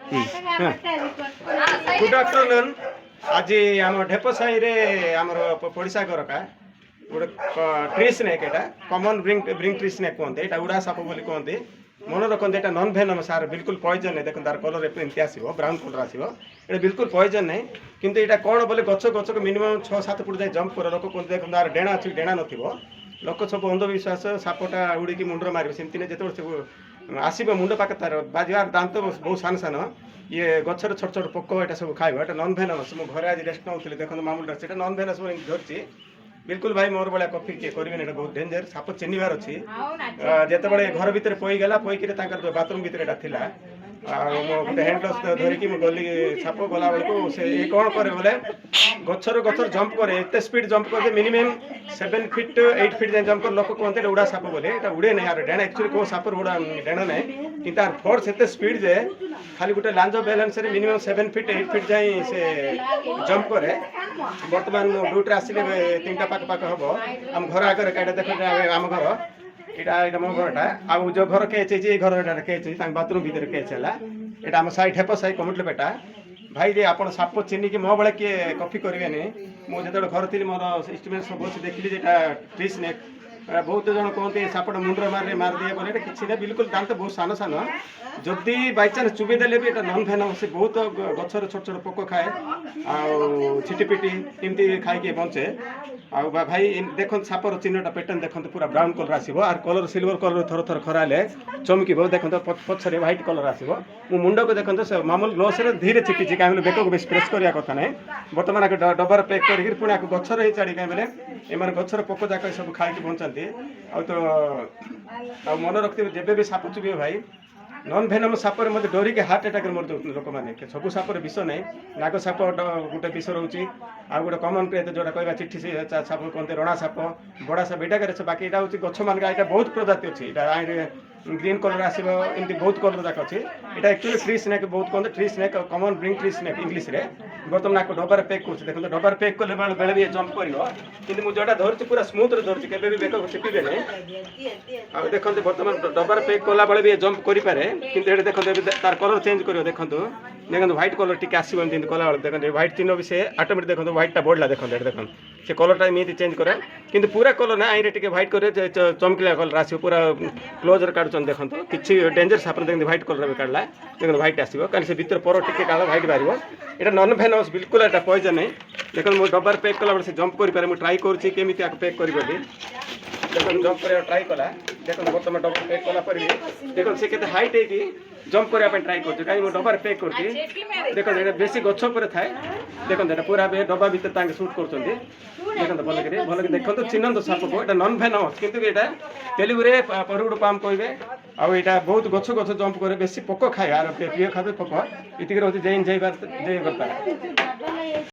Good afternoon. आज आम ढेप साई रे आमर पड़िशा घर का गोटे ट्री स्नेक एटा कॉमन ब्रिंग ट्री स्नेक कहते हैं उड़ा साप बोली कहते मन रखते ये नॉन भेनम सार बिल्कुल पॉइजन नहीं देखो तार कलर एमती आसो ब्राउन कलर आसो ये बिल्कुल पॉइजन नहीं किंतु यहाँ कौन बोले गच गच को मिनिमम 6-7 फुट जाए जंप कर लोक कहते देखो तार डेणा अच्छी डेणा नथिबो लोक सब अंधविश्वास सापटा उड़ी मुंड मारे सेमती नहीं जो सब आसब मुंड पाखे तार बाजार दांत बहुत सान सान ये गचर छोट छोट पोक ये सब खाइब ये नॉन भेनमस मो घर आज रेस्ट नौली देखो मामूल से नॉन भेनमस धरती बिल्कुल भाई मोर भाया कफी किए करेंगे बहुत डेंजर साप चिन्हबार अच्छी जिते बड़े घर भितर पईगला पईकि जो बाथरूम भितर था गोटे हैंड ग्लोव्स धरिकी गली साप गला बेलू से कौन करे बोले गचर गचर जंप करे एत स्पीड जंप करे मिनिमम 7 फीट 8 फीट जाए जंप कर लोक कहते उड़ा साप बोले उड़े नहीं यार डेण एक्चुअली कौ सापर उड़ा डेण नहीं कि तार फोर्स एत स्पीड जे खाली गोटे लांज बैलेंस मिनिमम 7 फीट 8 फीट जाए से जंप करे बर्तमान ड्यूटी आसिले 3टा पाख हम आम घर आगे कहीं देख आम घर यहाँ मो घरटा आउ जो घर कैच घर कैच बाथरूम भितर कैच है यहाँ आम साई ढेप साई कमुटलेपेटा भाई जे आप साप चिन्ह की मो बड़े किए कफी करेंगे मुझे घर थी मोर इन्स्ट्रुमेंट सब अच्छे देखिली ट्री स्नेक बहुत जन कहते सापट मुंडे मार दिए बोले किसी ना बिल्कुल दांत बहुत सान सान जदि बाई चान्स चुबी देले भी नॉन भेनमस बहुत गचर छोट छोट पोक खाए छिटिपिटी एमती खाई बंचे आ भाई देख सापर चिन्हटा पैटर्न देखते पूरा ब्राउन कलर आसो आर कलर सिल्वर कलर थर थर खराले चमक देखते पछरे व्हाइट कलर आसो मो मुंड को देखते से मामूल ग्लोस धीरे चिपिची कहीं बेक को स्प्रेस करने कथा ना बर्तमान डबार पैक कर पुणी गचर ही छाड़ी कहीं एम गचर पोक जाक सब खाई बंचाती मन रखते जब भी साप चुबे भाई नॉन भेनम सापर मत डरिक हार्ट अटैक मर जाऊँ लोक मैंने सब सापर विष नहीं नाग साप गोटे विष रोचे आ गए कमन जोटा कह चिठी साप कहते रणा साप बड़ा साप यहाँ बाकी यहाँ हूँ गछ मान बहुत प्रजाति अच्छी ग्रीन कलर आसो एमती बहुत कलर जाक अच्छी यहाँ एक्चुअली ट्री स्नेक बहुत कहते ट्री स्नेक कमन ब्रिंग ट्री स्नेक इंग्लीश रे बर्तमान आपको डबार पैक कर देखते डबार पैक कले बेले भी जंप कर मुझे धरती पूरा स्मूथ धरती के बेक चिपे नहीं देखते बर्तमान डबार पैक कला बेले भी जंप करें कि देखते तार कलर चेंज कर देखो देखो व्हाइट कलर टी आसो कला देखते व्हाइट चिन्ह भी से ऑटोमेटिक देखो व्हाइटा बढ़ला देखते देखो से कलरटा एमती चेंज करे कि पूरा कलर ना आई टे व्हाइट करे चमकिला कलर आसो पूरा क्लोजर काटुन देखो किसी डेंजर साप देखते व्हाइट कलर भी काढ़ला देखो व्हाइट आसो कहीं से भर पर टे काढ़ व्हाइट बाहर यहाँ नॉन भेनमस बिल्कुल यहाँ पॉइजन नहीं देखो मुझे डबार पैक कला से जंप कर मुझे ट्राई करमी पैक करी देखो जंप कर ट्राई कला देखो बर्तमान डबार पैक कला देखो से केते हाइट है जंप करने ट्राई कर कहीं डबार पैक कर देखो बेसी गछ पर थाए देखो पूरा डबा भर सुट कर देखो भल देखो चिन्ह साप को यहाँ नॉन भेनमस किंतु यहाँ तेलुगुरे परुगुड़ पाम कहे आईटा बहुत गछ गछ जंप करे बेसी पोक खाए आर प्रिय खाद्य पोक इतनी रोचे जय जय जय बता।